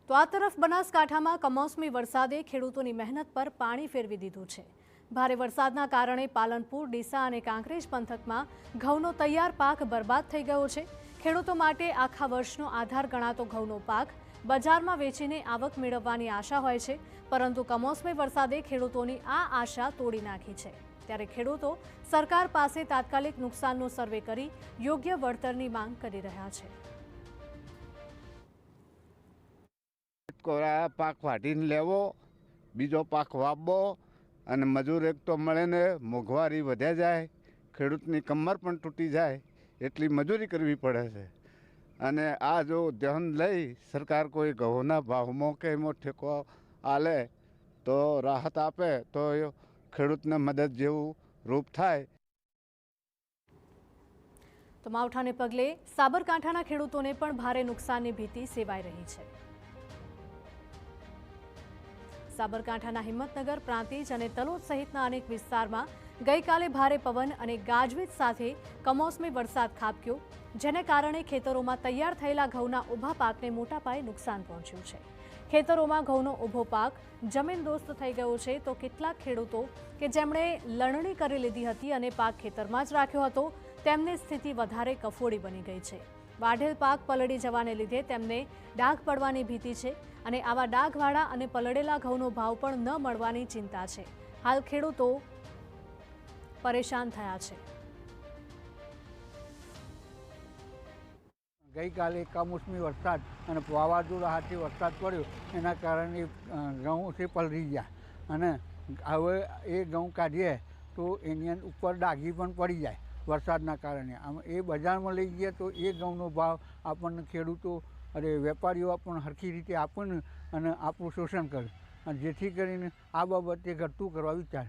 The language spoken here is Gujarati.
તો આ તરફ બનાસકાંઠામાં કમોસમી વરસાદે ખેડૂતોની મહેનત પર પાણી ફેરવી દીધું છે। ભારે વરસાદના કારણે પાલનપુર, ડીસા અને કાંકરેજ પંથકમાં ઘઉંનો તૈયાર પાક બરબાદ થઈ ગયો છે। ખેડૂતો માટે આખા વર્ષનો આધાર ગણાતો ઘઉંનો પાક બજારમાં વેચીને આવક મેળવવાની આશા હોય છે, પરંતુ કમોસમી વરસાદે ખેડૂતોની આ આશા તોડી નાખી છે। ત્યારે ખેડૂતો સરકાર પાસે તાત્કાલિક નુકસાનનો સર્વે કરી યોગ્ય વળતરની માંગ કરી રહ્યા છે। કોરા પાક વાટીને લેવો, બીજો પાક વાવવો અને મજૂર એક તો મળે ને મોંઘવારી વધે જાય, ખેડૂતની કમર પણ તૂટી જાય એટલી મજૂરી કરવી પડે છે। અને આ જો ધ્યાન લઈ સરકાર કોઈ ઘઉંના ભાવમાં કે એમાં ઠેકો આલે તો રાહત આપે તો ખેડૂતને મદદ જેવું રૂપ થાય। તો માવઠાને પગલે સાબરકાંઠાના ખેડૂતોને પણ ભારે નુકસાનની ભીતિ સેવાઈ રહી છે। સાબરકાંઠાના હિંમતનગર, પ્રાંતિજ અને તલોદ સહિતના અનેક વિસ્તારમાં ગઈકાલે ભારે પવન અને ગાજવીજ સાથે કમોસમી વરસાદ ખાબક્યો, જેને કારણે ખેતરોમાં તૈયાર થયેલા ઘઉંના ઊભા પાકને મોટા પાયે નુકસાન પહોંચ્યું છે। ખેતરોમાં ઘઉંનો ઊભો પાક જમીનદોસ્ત થઈ ગયો છે, તો કેટલાક ખેડૂતો કે જેમણે લણણી કરી લીધી હતી અને પાક ખેતરમાં જ રાખ્યો હતો, તેમની સ્થિતિ વધારે કફોડી બની ગઈ છે। વાઢેલ પાક પલળી જવાને લીધે તેમને ડાઘ પડવાની ભીતિ છે અને આવા ડાઘવાળા અને પલળેલા ઘઉંનો ભાવ પણ ન મળવાની ચિંતા છે। હાલ ખેડૂતો પરેશાન થયા છે। ગઈકાલે કમોસમી વરસાદ અને વાવાઝોડા સાથે વરસાદ પડ્યો, એના કારણે ઘઉં છે પલળી ગયા અને હવે એ ઘઉં કાઢીએ તો એની ઉપર ડાઘી પણ પડી જાય વરસાદના કારણે। એ બજારમાં લઈ ગયા તો એ ઘઉંનો ભાવ આપણને ખેડૂતો અને વેપારીઓ આપણને સરખી રીતે આપે અને આપણું શોષણ કરે, અને જેથી કરીને આ બાબતે ઘટતું કરવા વિચાર।